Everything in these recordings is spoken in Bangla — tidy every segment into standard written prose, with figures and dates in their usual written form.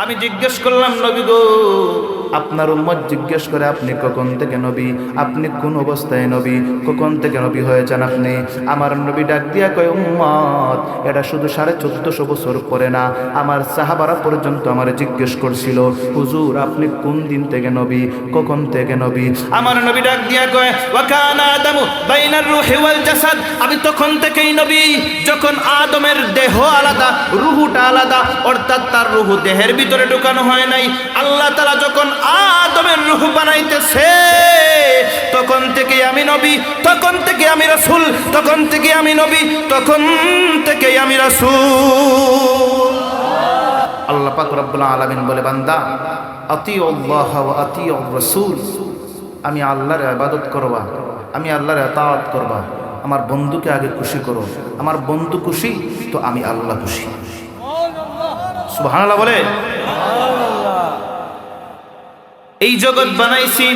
আমি জিজ্ঞেস করলাম, নবী গো, আপনার উম্মত জিজ্ঞেস করে আপনি কখন থেকে নবী, আপনি কোন অবস্থায় নবী, কখন থেকে নবী হয়েছেন আপনি? আমার নবী ডাক দিয়া কয়, উম্মত, এটা শুধু 1450 বছর পরে না, আমার সাহাবারা পর্যন্ত আমার জিজ্ঞেস করছিল, হুজুর আপনি কোন দিন থেকে নবী, কখন থেকে নবী? আমার নবী ডাক দিয়া কয়, ওয়া কানা আদামু বাইনার রূহি ওয়াল জাসাদ, আমি তখন থেকেই নবী যখন আদমের দেহ আলাদা, রূহটা আলাদা, অর্থাৎ তার রূহ দেহের ভিতরে ঢুকানো হয় নাই। আল্লাহ তাআলা যখন আদমের রূহ বানাইতেছে তখন থেকে আমি নবী, তখন থেকে আমি রাসূল, তখন থেকে আমি নবী, তখন থেকে আমি রাসূল। আল্লাহ পাক রব্বুল আলামিন বলে, বান্দা আতিউল্লাহ ওয়া আতিউর রাসূল, আমি আল্লাহর ইবাদত করবা, আমি আল্লাহর ইতাআত করবা, আমার বন্ধুকে আগে খুশি করো, আমার বন্ধু খুশি তো আমি আল্লাহ খুশি। সুবহানাল্লাহ বলে। এই জগৎ বানাইছি,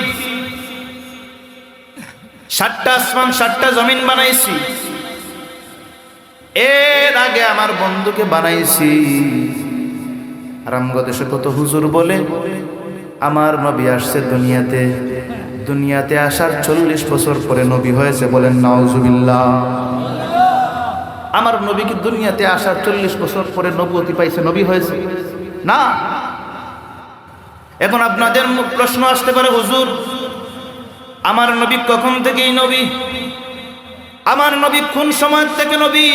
7টা আসমান 7টা জমিন বানাইছি, এর আগে আমার বন্ধুকে বানাইছি। রামগদেশে কত হুজুর বলে আমার নবী আসছে দুনিয়াতে, দুনিয়াতে আসার 40 বছর পরে নবী হয়েছে, বলেন নাউজুবিল্লাহ। আমার নবী কি দুনিয়াতে আসার 40 বছর পরে নবুয়তি পাইছে, নবী হয়েছে? না। এখন আপনাদের প্রশ্ন আসতে পারে, হুজুর আমার নবী কখন থেকেই নবী, আমার নবী কোন সময় থেকে নবী?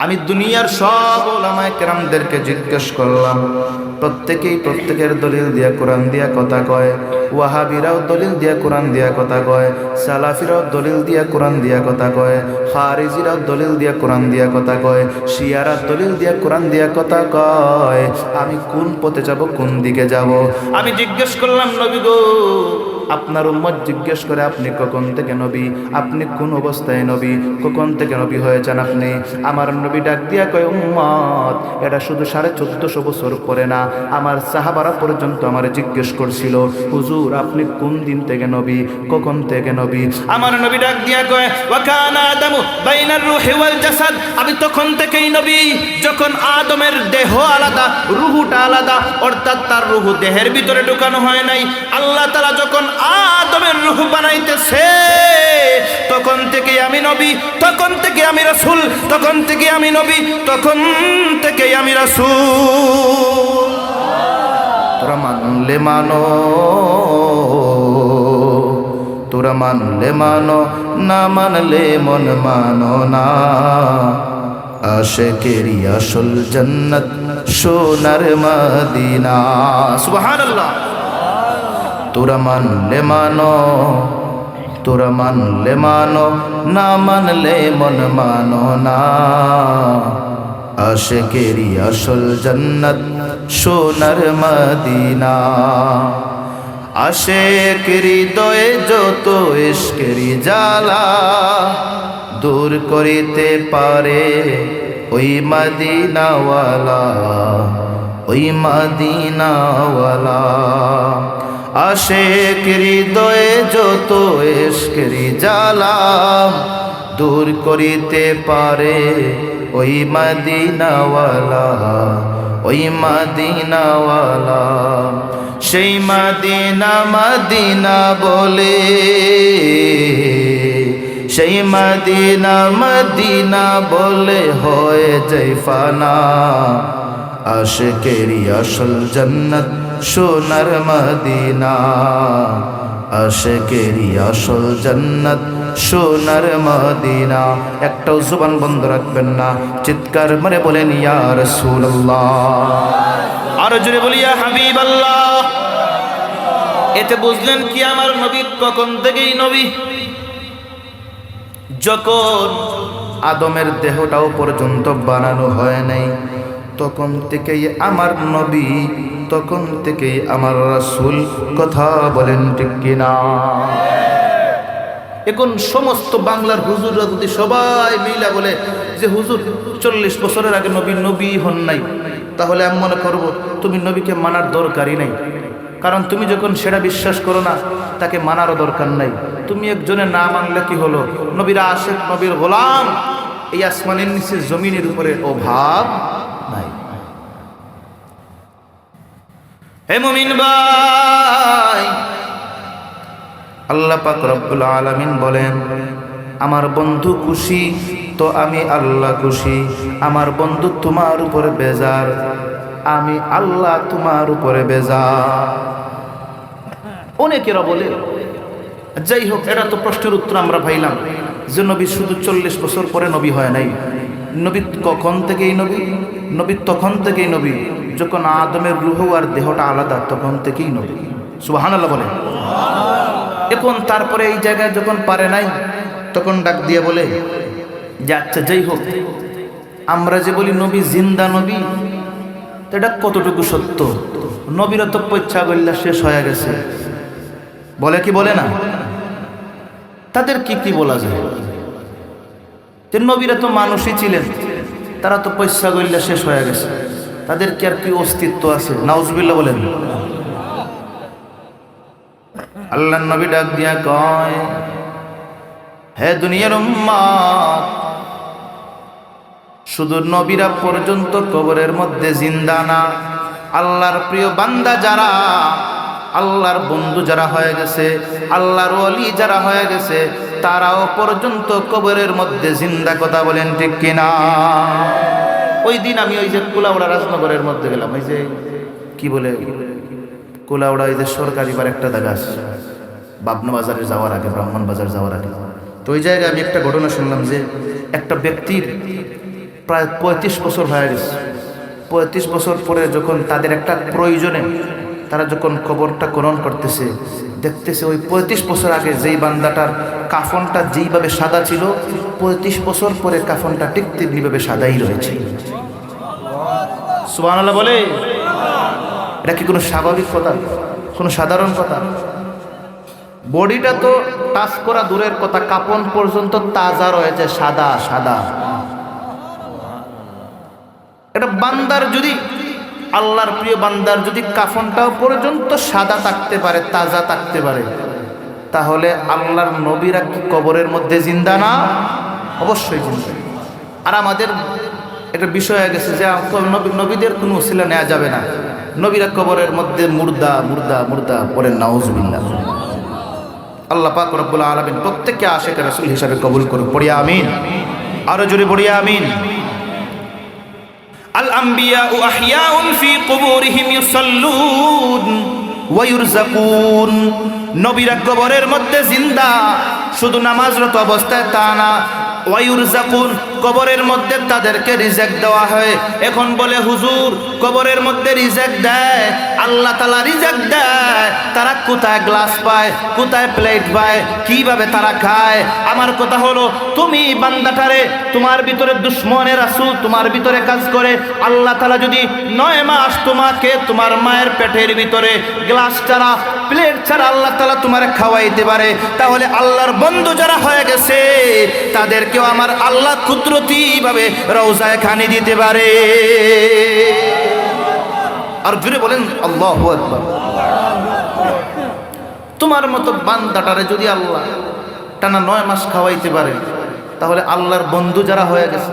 আমি দুনিয়ার সব উলামায়ে কেরামদেরকে জিজ্ঞেস করলাম, প্রত্যেকেই প্রত্যেকের দলিল দিয়া কোরআন দিয়া কথা কয়। ওয়াহাবিরাও দলিল দিয়া কোরআন দিয়া কথা কয়, সালাফিরাও দলিল দিয়া কোরআন দিয়া কথা কয়, খারিজিরাও দলিল দিয়া কোরআন দিয়া কথা কয়, শিয়ারা দলিল দিয়া কোরআন দিয়া কথা কয়। আমি কোন পথে যাব, কোন দিকে যাব? আমি জিজ্ঞেস করলাম, নবী গো, আপনার উম্মত জিজ্ঞেস করে আপনি কখন থেকে নবী, আপনি কোন অবস্থায় নবী, কখন থেকে নবী হয়েছেন আপনি? আমার নবী ডাক দিয়া কয়, উম্মত, এটা শুধু 1450 বছর পরে না, আমার সাহাবারা পর্যন্ত আমার জিজ্ঞেস করছিল, হুজুর আপনি কোন দিন থেকে নবী, কখন থেকে নবী? আমার নবী ডাক দিয়া কয়, ওয়া কানা আদামু বাইনার রূহি ওয়াল জাসাদ, আমি তখন থেকেই নবী যখন আদমের দেহ আলাদা, রূহটা আলাদা, অর্থাৎ তার রূহ দেহের ভিতরে ঢুকানো হয় নাই। আল্লাহ তাআলা যখন আদমের রূহ বানাইতেছে তখন থেকে আমি নবী, তখন থেকে আমি রাসূল, তখন থেকে আমি নবী, তখন থেকে আমি রাসূল। তোরা মানলে মানো, তোরা মানলে মানো, না মানলে মন মানো না। আশিকেরি আসল জান্নাত সোনার মদিনা। সুবহানাল্লাহ। তোরা মানলে মানো, তোরা মানলে মানো, না মানলে মন মানো না। আশিকেরি আসল জান্নাত সোনার মদিনা। আশিক হৃদয়ে যত ইশকেরি জ্বালা দূর করিতে পারে ওই মদিনাওয়ালা, ওই মদিনাওয়ালা। আশিক হৃদয়ে যত ইশকেরি জ্বালা দূর করিতে পারে ওই মদিনাওয়ালা, ওই মদিনাওয়ালা। সেই মদিনা মদিনা বলে, সেই মদিনা মদিনা বলে হয়ে যায় ফানা। আশিকেরি আসল জান্নাত সোনার মদিনা। আশিকেরি আসল জান্নাত সোনার মদিনা। একটাও জবান বন্ধ রাখবেন না, চিৎকার মেরে বলেন ইয়া রাসূলুল্লাহ। আর জোরে বলি ইয়া হাবিবাল্লাহ। এতে বুঝলেন কি আমার নবী কখন থেকেই নবী? যখন আদমের দেহটাও পর্যন্ত বানানো হয় নাই তখন থেকেই আমার নবী, তখন থেকেই আমার রাসূল। কথা বলেন ঠিক কিনা? এখন সমস্ত বাংলার হুজুররা যদি সবাই মিলা বলে যে হুজুর 40 বছরের আগে নবী নবী হন নাই, তাহলে আমি মনে করব তুমি নবীকে মানার দরকারই নাই। কারণ তুমি যখন সেটা বিশ্বাস করো না, তাকে মানারও দরকার নাই। তুমি একজনের না মানলে কি হলো? নবীর আশিক, নবীর গোলাম, এই আসমানের নিচে জমিনের উপরে অভাব নাই। হে মুমিন ভাই, আল্লাহ পাক রব্বুল আলামিন বলেন, আমার বন্ধু খুশি তো আমি আল্লাহ খুশি। আমার বন্ধু তোমার উপরে বেজার, আমি আল্লাহ তোমার উপরে বেজার। অনেকেরা বলে, যাই হোক, এটা তো প্রশ্নের উত্তর আমরা পাইলাম যে নবী শুধু 40 বছর পরে নবী হয় নাই। নবী কখন থেকেই নবী? নবী তখন থেকেই নবী যখন আদমের রূহ আর দেহটা আলাদা, তখন থেকেই নবী। সুবহানাল্লাহ বলে। এখন তারপরে এই জায়গায় যখন পারে নাই, তখন ডাক দিয়ে বলে যে আচ্ছা যাই হোক, আমরা যে বলি নবী জিন্দা নবী, তো এটা কতটুকু সত্য? নবীরা তো পয়সা গল্লা শেষ হয়ে গেছে, বলে কি বলে না? তাদের কি কি বলা যায়? যে নবীরা তো মানুষই ছিলেন, তারা তো পয়সা গল্লা শেষ হয়ে গেছে, তাদের কি আর কি অস্তিত্ব আছে? নাউজুবিল্লাহ বলেন। আল্লাহর নবী ডাক দিয়া কয়, হে দুনিয়ার উম্মত, শুধু নবীরা পর্যন্ত কবরের মধ্যে জিন্দা না, আল্লাহর প্রিয় বান্দা যারা, আল্লাহর বন্ধু যারা হয়ে গেছে, আল্লাহর ওলি যারা হয়ে গেছে, তারাও পর্যন্ত কবরের মধ্যে জিন্দা। কথা বলেন ঠিক কিনা? ওই দিন আমি ওই যে কুলাউড়া রাজনগরের মধ্যে গেলাম, ওই যে কি বলে কুলাউড়া, ওই যে সরকারি বার একটা জায়গা আছে বাবনা বাজারে যাওয়ার আগে, ব্রাহ্মণ বাজার যাওয়ার আগে। তো ওই জায়গায় আমি একটা ঘটনা শুনলাম যে একটা ব্যক্তির প্রায় 35 বছর হয়ে গেছে। 35 বছর পরে যখন তাদের একটা প্রয়োজনে তারা যখন কবরটা খনন করতেছে, দেখতেছে ওই 35 বছর আগে যেই বান্দাটার কাফনটা যেইভাবে সাদা ছিল, 35 বছর পরে কাফনটা ঠিক তেমনিভাবে সাদাই রয়েছে। সুবহানাল্লাহ বলে। এটা কি কোনো স্বাভাবিক কথা? কোনো সাধারণ কথা? বডিটা তো টাচ করা দূরের কথা, কাফন পর্যন্ত তাজা রয়েছে, সাদা সাদা। এটা বান্দার যদি, আল্লাহর প্রিয় বান্দার যদি কাফনটাও পর্যন্ত সাদা থাকতে পারে, তাজা থাকতে পারে, তাহলে আল্লাহর নবীরা কি কবরের মধ্যে জিন্দা না? অবশ্যই জিন্দা। আর আমাদের একটা বিষয় হয়ে গেছে যে নবীদের কোনো উসিলা নেওয়া যাবে না, নবীরা কবরের মধ্যে মুর্দা মুর্দা মুর্দা পড়েন, নাউজুবিল্লাহ। আল্লাহ পাক রব্বুল আলামিন প্রত্যেককে আশিক রাসূল হিসাবে কবুল করুন। পড়িয়া আমিন। আরো জোরে পড়িয়া আমিন। আল আম্বিয়াউ আহইয়াউন ফি কুবুরিহিম ইউসাল্লুন ওয়া ইউরযাকুন। নবীরা কবরের মধ্যে জিন্দা, শুধু নামাজরত অবস্থায় তা না, ওয়া ইউরযাকুন, কবরের মধ্যে তাদেরকে রিজিক দেওয়া হয়। এখন বলে হুজুর কবরের মধ্যে রিজিক দেয়, আল্লাহ তাআলা রিজিক দেয়, তারা কোথায় গ্লাস পায়, কোথায় প্লেট পায়, কিভাবে তারা খায়? আমার কথা হলো, তুমি বান্দাটারে, তোমার ভিতরে দুশমনে রাসূল তোমার ভিতরে কাজ করে, আল্লাহ তাআলা যদি 9 মাস তোমাকে তোমার মায়ের পেটের ভিতরে গ্লাস ছাড়া, প্লেট ছাড়া আল্লাহ তাআলা তোমারে খাওয়াইতে পারে, তাহলে আল্লাহর বন্ধু যারা হয়ে গেছে তাদেরকেও আমার আল্লাহ কুদরতি ভাবে রওজায় খানি দিতে পারে। আর জুড়ে বলেন আল্লাহু আকবার। তোমার মতো বান্দাটারে যদি আল্লাহ টানা 9 মাস খাওয়াইতে পারে, তাহলে আল্লাহর বন্ধু যারা হয়ে গেছে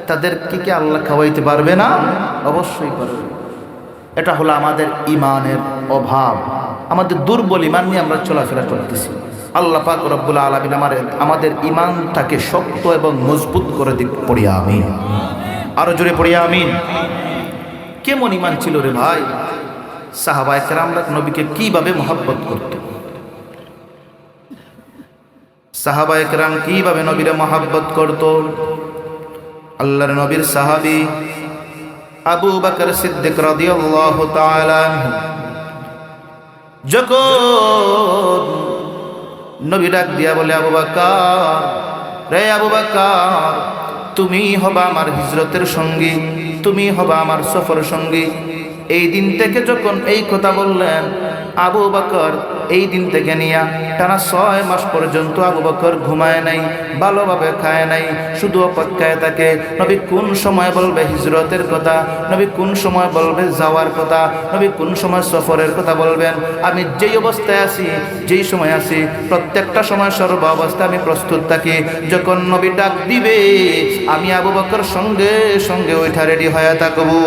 তাদেরকে কি আল্লাহ খাওয়াইতে পারবে না? অবশ্যই পারবে। এটা হলো আমাদের ইমানের অভাব, আমাদের দুর্বল ইমান নিয়ে আমরা চলাফেরা করতেছি। আল্লাহ পাক রব্বুল আলামিন আমাদের ইমানটাকে শক্ত এবং মজবুত করে দিক। পড়িয়া আমিন। আরো জোরে পড়িয়া আমিন। কেমন ইমান ছিল রে ভাই? সাহাবায়ে কেরামরা নবীকে কিভাবে মহব্বত করত, সাহাবায়ে কেরাম কিভাবে নবীরে মহব্বত করত। আল্লাহর নবীর সাহাবী আবু বকর সিদ্দিক রাদিয়াল্লাহু তাআলা আনহু যখন নবী ডাক দিয়া বলে, আবু বকর, রে আবু বকর, তুমি হবা আমার হিজরতের সঙ্গী, তুমি হবা আমার সফর সঙ্গী। এই দিন থেকে যখন এই কথা বললেন, আবু বকর এই দিন থেকে নিয়া টানা 6 মাস পর্যন্ত আবু বকর ঘুমায় নাই, ভালোভাবে খায় নাই, শুধু অপেক্ষায় থাকে নবী কোন সময় বলবে হিজরতের কথা, নবী কোন সময় বলবে যাওয়ার কথা, নবী কোন সময় সফরের কথা বলবেন। আমি যেই অবস্থায় আছি, যেই সময় আছি, প্রত্যেকটা সময় সর্ব অবস্থায় আমি প্রস্তুত থাকি। যখন নবী ডাক দিবে, আমি আবু বকর সঙ্গে সঙ্গে ওইটা রেডি হয়ে থাকবো।